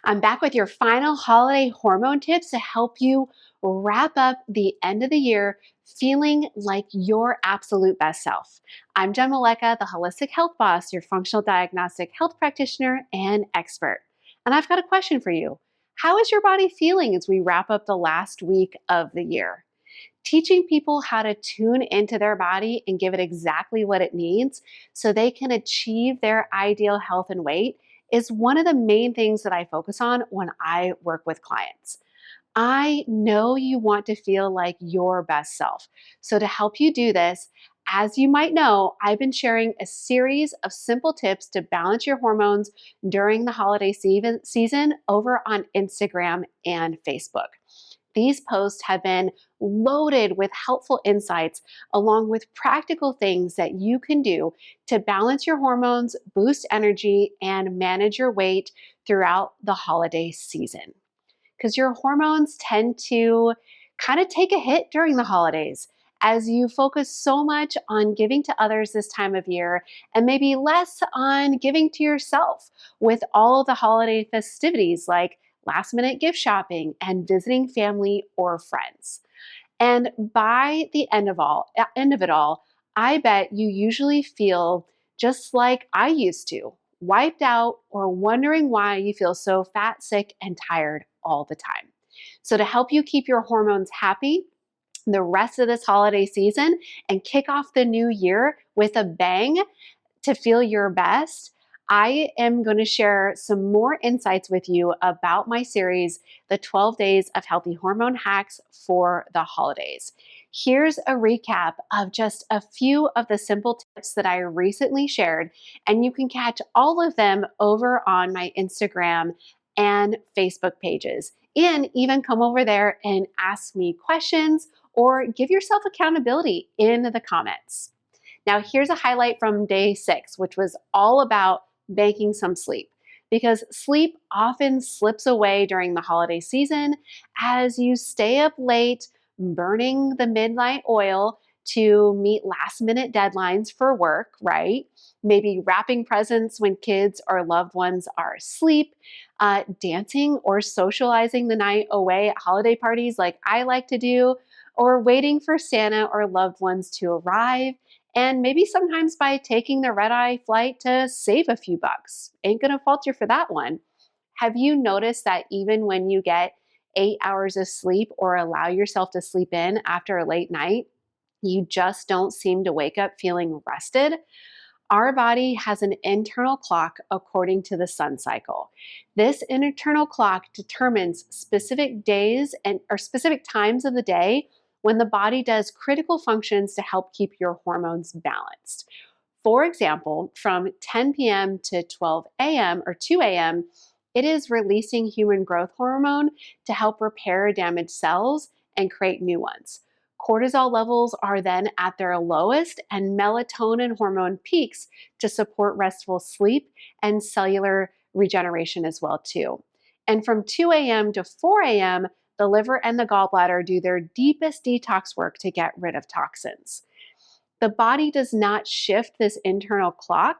I'm back with your final holiday hormone tips to help you wrap up the end of the year feeling like your absolute best self. I'm Jenn, the Holistic Health Boss, your functional diagnostic health practitioner and expert. And I've got a question for you. How is your body feeling as we wrap up the last week of the year? Teaching people how to tune into their body and give it exactly what it needs so they can achieve their ideal health and weight is one of the main things that I focus on when I work with clients. I know you want to feel like your best self. So, to help you do this, as you might know, I've been sharing a series of simple tips to balance your hormones during the holiday season over on Instagram and Facebook. These posts have been loaded with helpful insights along with practical things that you can do to balance your hormones, boost energy, and manage your weight throughout the holiday season. Because your hormones tend to kind of take a hit during the holidays as you focus so much on giving to others this time of year and maybe less on giving to yourself with all of the holiday festivities like last minute gift shopping and visiting family or friends. And by the end of it all, I bet you usually feel just like I used to, wiped out or wondering why you feel so fat, sick, and tired all the time. So to help you keep your hormones happy the rest of this holiday season and kick off the new year with a bang, to feel your best, I am going to share some more insights with you about my series, The 12 Days of Healthy Hormone Hacks for the Holidays. Here's a recap of just a few of the simple tips that I recently shared, and you can catch all of them over on my Instagram and Facebook pages. And even come over there and ask me questions or give yourself accountability in the comments. Now, here's a highlight from day 6, which was all about banking some sleep. Because sleep often slips away during the holiday season as you stay up late burning the midnight oil to meet last minute deadlines for work, right? Maybe wrapping presents when kids or loved ones are asleep, dancing or socializing the night away at holiday parties like I like to do, or waiting for Santa or loved ones to arrive, and maybe sometimes by taking the red eye flight to save a few bucks. Ain't gonna fault you for that one. Have you noticed that even when you get 8 hours of sleep or allow yourself to sleep in after a late night, you just don't seem to wake up feeling rested? Our body has an internal clock according to the sun cycle. This internal clock determines specific days and or specific times of the day when the body does critical functions to help keep your hormones balanced. For example, from 10 p.m. to 12 a.m. or 2 a.m., it is releasing human growth hormone to help repair damaged cells and create new ones. Cortisol levels are then at their lowest, and melatonin hormone peaks to support restful sleep and cellular regeneration as well too. And from 2 a.m. to 4 a.m., the liver and the gallbladder do their deepest detox work to get rid of toxins. The body does not shift this internal clock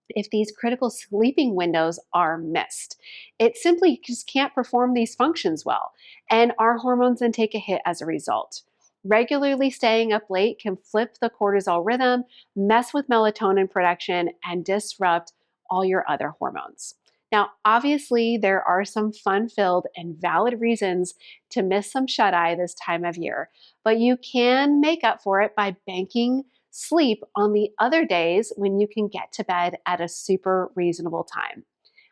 if these critical sleeping windows are missed. It simply just can't perform these functions well, and our hormones then take a hit as a result. Regularly staying up late can flip the cortisol rhythm, mess with melatonin production, and disrupt all your other hormones. Now, obviously, there are some fun-filled and valid reasons to miss some shut-eye this time of year, but you can make up for it by banking sleep on the other days when you can get to bed at a super reasonable time.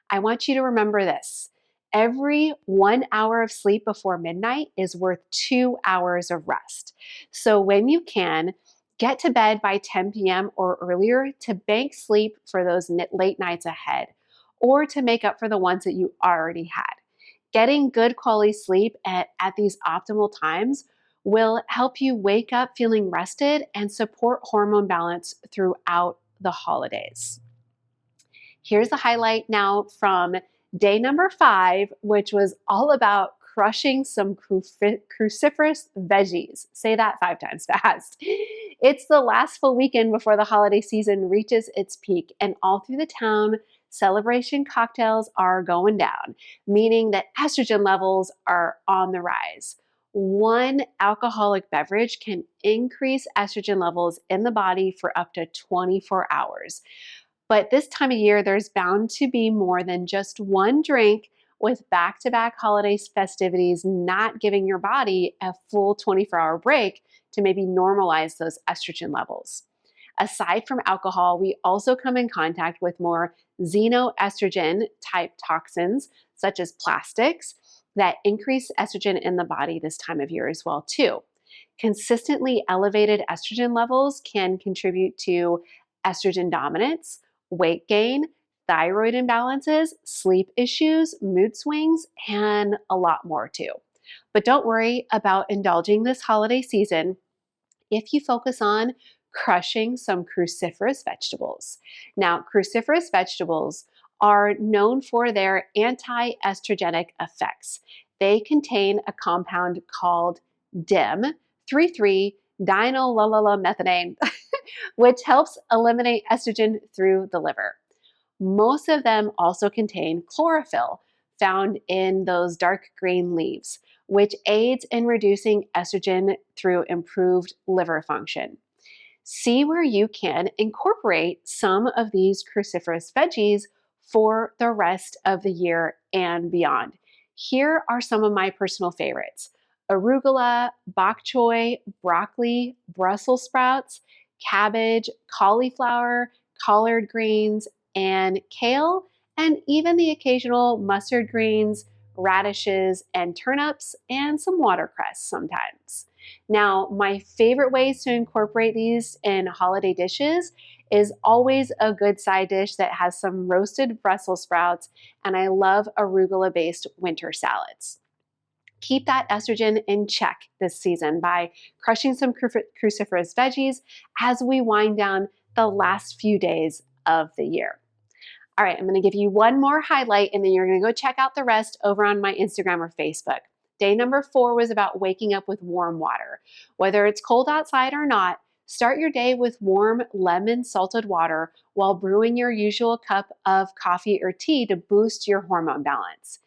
I want you to remember this. Every 1 hour of sleep before midnight is worth 2 hours of rest. So when you can, get to bed by 10 p.m. or earlier to bank sleep for those late nights ahead, or to make up for the ones that you already had. Getting good quality sleep at these optimal times will help you wake up feeling rested and support hormone balance throughout the holidays. Here's the highlight now from day number 5, which was all about crushing some cruciferous veggies. Say that 5 times fast. It's the last full weekend before the holiday season reaches its peak, and all through the town, celebration cocktails are going down, meaning that estrogen levels are on the rise. One alcoholic beverage can increase estrogen levels in the body for up to 24 hours. But this time of year, there's bound to be more than just one drink, with back-to-back holiday festivities not giving your body a full 24-hour break to maybe normalize those estrogen levels. Aside from alcohol, we also come in contact with more xenoestrogen type toxins, such as plastics, that increase estrogen in the body this time of year as well too. Consistently elevated estrogen levels can contribute to estrogen dominance, weight gain, thyroid imbalances, sleep issues, mood swings, and a lot more too. But don't worry about indulging this holiday season if you focus on crushing some cruciferous vegetables. Now, cruciferous vegetables are known for their anti-estrogenic effects. They contain a compound called DIM, 3,3-dinyl-methanine, which helps eliminate estrogen through the liver. Most of them also contain chlorophyll, found in those dark green leaves, which aids in reducing estrogen through improved liver function. See where you can incorporate some of these cruciferous veggies for the rest of the year and beyond. Here are some of my personal favorites: arugula, bok choy, broccoli, Brussels sprouts, cabbage, cauliflower, collard greens, and kale, and even the occasional mustard greens, radishes, and turnips, and some watercress sometimes. Now, my favorite ways to incorporate these in holiday dishes is always a good side dish that has some roasted Brussels sprouts, and I love arugula-based winter salads. Keep that estrogen in check this season by crushing some cruciferous veggies as we wind down the last few days of the year. All right, I'm going to give you one more highlight, and then you're going to go check out the rest over on my Instagram or Facebook. Day number 4 was about waking up with warm water. Whether it's cold outside or not, start your day with warm lemon salted water while brewing your usual cup of coffee or tea to boost your hormone balance.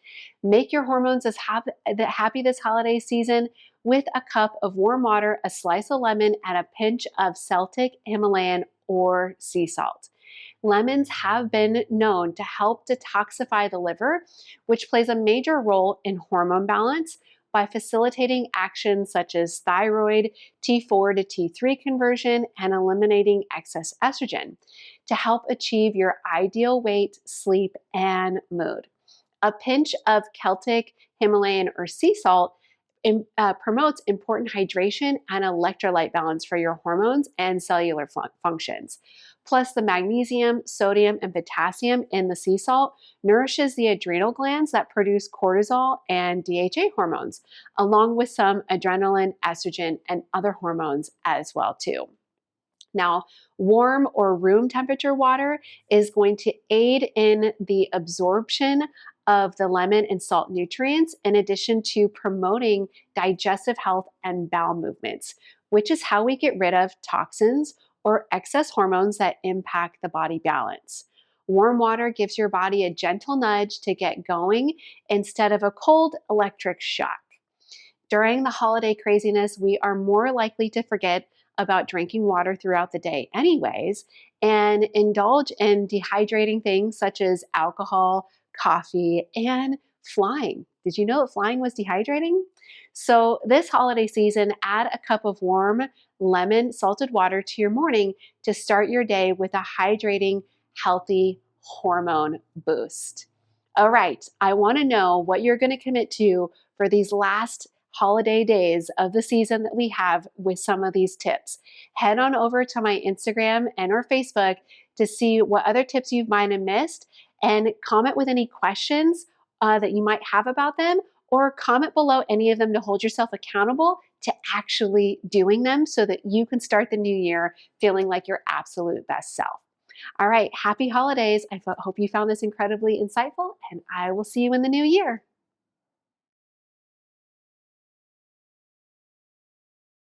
Make your hormones as happy this holiday season with a cup of warm water, a slice of lemon, and a pinch of Celtic, Himalayan, or sea salt. Lemons have been known to help detoxify the liver, which plays a major role in hormone balance by facilitating actions such as thyroid T4 to T3 conversion and eliminating excess estrogen to help achieve your ideal weight, sleep, and mood. A pinch of Celtic, Himalayan, or sea salt promotes important hydration and electrolyte balance for your hormones and cellular functions. Plus, the magnesium, sodium, and potassium in the sea salt nourishes the adrenal glands that produce cortisol and DHA hormones, along with some adrenaline, estrogen, and other hormones as well too. Now, warm or room temperature water is going to aid in the absorption of the lemon and salt nutrients, in addition to promoting digestive health and bowel movements, which is how we get rid of toxins or excess hormones that impact the body balance. Warm water gives your body a gentle nudge to get going instead of a cold electric shock. During the holiday craziness, we are more likely to forget about drinking water throughout the day anyways, and indulge in dehydrating things such as alcohol, coffee, and flying. Did you know that flying was dehydrating? So this holiday season, add a cup of warm lemon salted water to your morning to start your day with a hydrating, healthy hormone boost. All right, I want to know what you're going to commit to for these last holiday days of the season that we have with some of these tips. Head on over to my Instagram and or Facebook to see what other tips you might have missed, and comment with any questions that you might have about them, or comment below any of them to hold yourself accountable to actually doing them so that you can start the new year feeling like your absolute best self. All right, happy holidays. I hope you found this incredibly insightful, and I will see you in the new year.